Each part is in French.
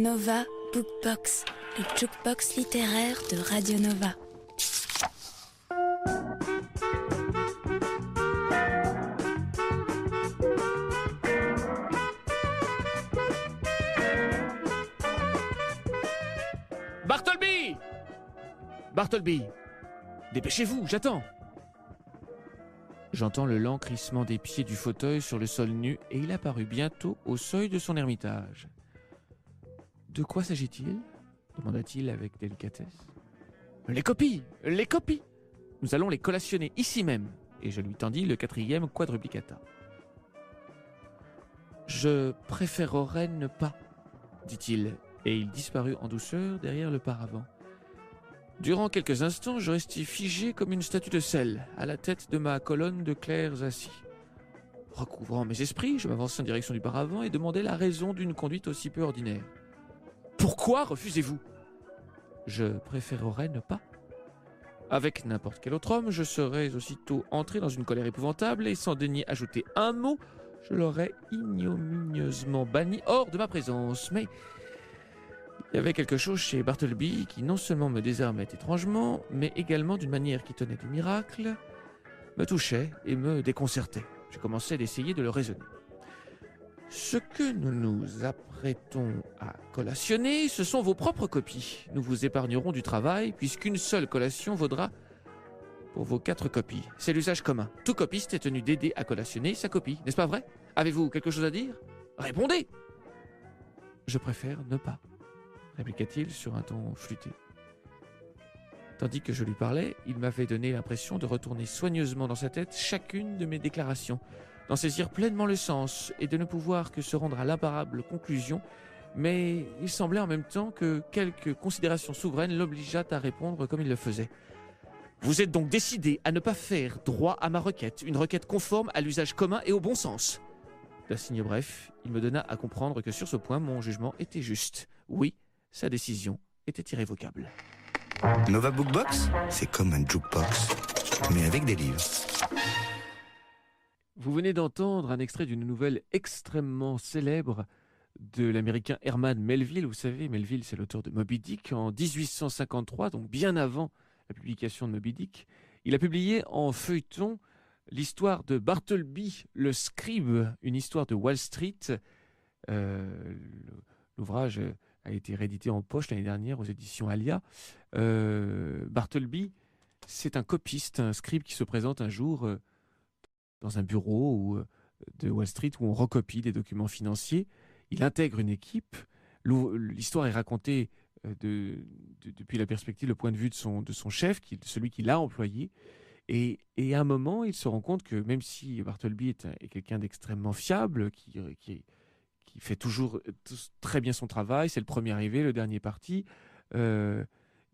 Nova Bookbox, le jukebox littéraire de Radio Nova. Bartleby! Bartleby! Dépêchez-vous, j'attends! J'entends le lent crissement des pieds du fauteuil sur le sol nu et il apparut bientôt au seuil de son ermitage. « De quoi s'agit-il » demanda-t-il avec délicatesse. « Les copies! Les copies! Nous allons les collationner ici même !» Et je lui tendis le 4e quadruplicata. « Je préférerais ne pas, » dit-il, et il disparut en douceur derrière le paravent. Durant quelques instants, je restai figé comme une statue de sel, à la tête de ma colonne de clercs assis. Recouvrant mes esprits, je m'avançai en direction du paravent et demandai la raison d'une conduite aussi peu ordinaire. « Pourquoi refusez-vous » ? « Je préférerais ne pas. Avec n'importe quel autre homme, je serais aussitôt entré dans une colère épouvantable et sans daigner ajouter un mot, je l'aurais ignominieusement banni hors de ma présence. Mais il y avait quelque chose chez Bartleby qui non seulement me désarmait étrangement, mais également d'une manière qui tenait du miracle, me touchait et me déconcertait. Je commençais d'essayer de le raisonner. Ce que nous nous apprêtons à collationner, ce sont vos propres copies. Nous vous épargnerons du travail, puisqu'une seule collation vaudra pour vos 4 copies. C'est l'usage commun. Tout copiste est tenu d'aider à collationner sa copie, n'est-ce pas vrai ? Avez-vous quelque chose à dire ? Répondez ! Je préfère ne pas, répliqua-t-il sur un ton flûté. Tandis que je lui parlais, il m'avait donné l'impression de retourner soigneusement dans sa tête chacune de mes déclarations, d'en saisir pleinement le sens et de ne pouvoir que se rendre à l'imparable conclusion, mais il semblait en même temps que quelque considération souveraine l'obligeât à répondre comme il le faisait. « Vous êtes donc décidé à ne pas faire droit à ma requête, une requête conforme à l'usage commun et au bon sens. » D'un signe bref, il me donna à comprendre que sur ce point, mon jugement était juste. Oui, sa décision était irrévocable. Nova Bookbox, c'est comme un jukebox, mais avec des livres. Vous venez d'entendre un extrait d'une nouvelle extrêmement célèbre de l'américain Herman Melville. Vous savez, Melville, c'est l'auteur de Moby Dick. En 1853, donc bien avant la publication de Moby Dick, il a publié en feuilleton l'histoire de Bartleby le scribe, une histoire de Wall Street. L'ouvrage a été réédité en poche l'année dernière aux éditions Alia. Bartleby, c'est un copiste, un scribe qui se présente un jour dans un bureau de Wall Street où on recopie des documents financiers. Il intègre une équipe. L'histoire est racontée depuis la perspective, le point de vue de son chef, celui qui l'a employé. Et à un moment, il se rend compte que même si Bartleby est quelqu'un d'extrêmement fiable, qui fait toujours très bien son travail, c'est le premier arrivé, le dernier parti, il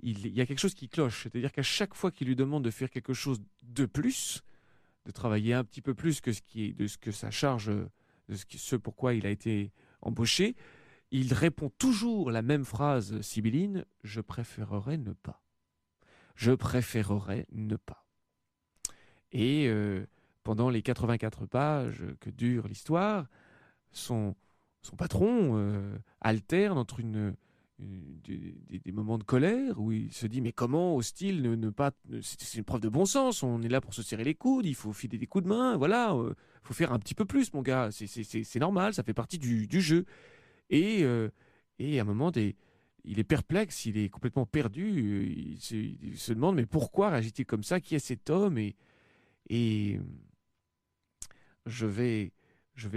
y a quelque chose qui cloche. C'est-à-dire qu'à chaque fois qu'il lui demande de faire quelque chose de plus, de travailler un petit peu plus que ce que sa charge, ce pourquoi il a été embauché, il répond toujours la même phrase sibylline: « Je préférerais ne pas. Je préférerais ne pas. » Et pendant les 84 pages que dure l'histoire, son patron alterne entre des moments de colère où il se dit « Mais comment ose-t-il ne pas... C'est une preuve de bon sens, on est là pour se serrer les coudes, il faut filer des coups de main, voilà, faut faire un petit peu plus, mon gars, c'est normal, ça fait partie du jeu. » Et à un moment, il est perplexe, il est complètement perdu, il se demande « Mais pourquoi réagit-il comme ça? Qui est cet homme ?» Et je vais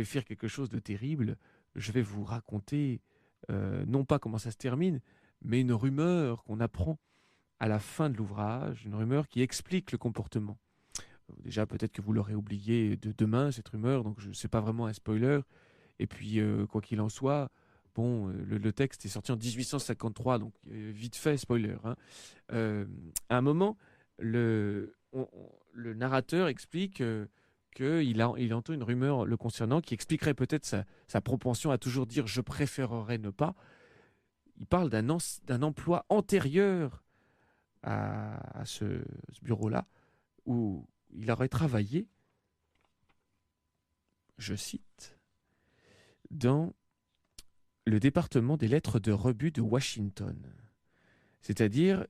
faire quelque chose de terrible. Je vais vous raconter, non pas comment ça se termine, mais une rumeur qu'on apprend à la fin de l'ouvrage, une rumeur qui explique le comportement. Déjà, peut-être que vous l'aurez oublié de demain, cette rumeur, donc sais pas vraiment un spoiler. Et puis, quoi qu'il en soit, bon, le texte est sorti en 1853, donc vite fait, spoiler. Hein. À un moment, le narrateur explique qu'il entend une rumeur le concernant qui expliquerait peut-être sa propension à toujours dire « je préférerais ne pas ». Il parle d'un emploi antérieur à ce bureau-là, où il aurait travaillé, je cite, dans le département des lettres de rebut de Washington. C'est-à-dire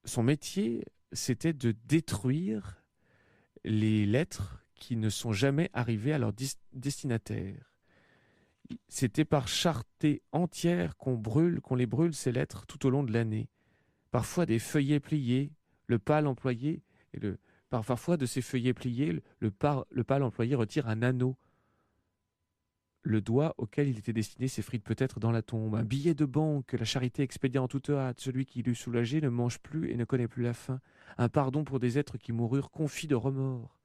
son métier, c'était de détruire les lettres qui ne sont jamais arrivées à leur destinataire. C'était par charretée entière qu'on les brûle, ces lettres, tout au long de l'année. Parfois des feuillets pliés, le pâle employé, parfois de ces feuillets pliés, le pâle employé retire un anneau. Le doigt auquel il était destiné s'effrite peut-être dans la tombe. Un billet de banque que la charité expédia en toute hâte. Celui qui l'eut soulagé ne mange plus et ne connaît plus la faim. Un pardon pour des êtres qui moururent confits de remords.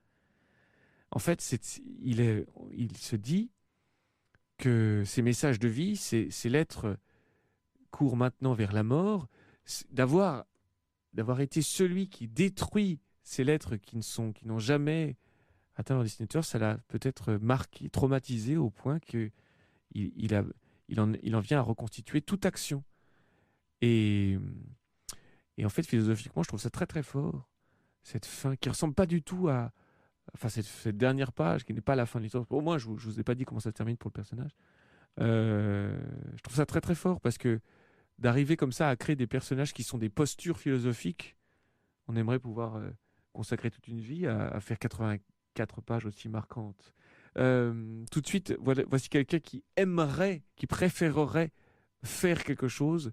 En fait, il se dit que ces messages de vie, ces lettres courent maintenant vers la mort, d'avoir été celui qui détruit ces lettres qui n'ont jamais atteint leur destinataire, ça l'a peut-être marqué, traumatisé au point qu'il en vient à reconstituer toute action. Et en fait, philosophiquement, je trouve ça très très fort, cette fin qui ressemble pas du tout à... Enfin, cette dernière page, qui n'est pas la fin de l'histoire. Au moins, je ne vous ai pas dit comment ça se termine pour le personnage. Je trouve ça très très fort, parce que d'arriver comme ça à créer des personnages qui sont des postures philosophiques, on aimerait pouvoir consacrer toute une vie à faire 84 pages aussi marquantes. Tout de suite, voici quelqu'un qui préférerait faire quelque chose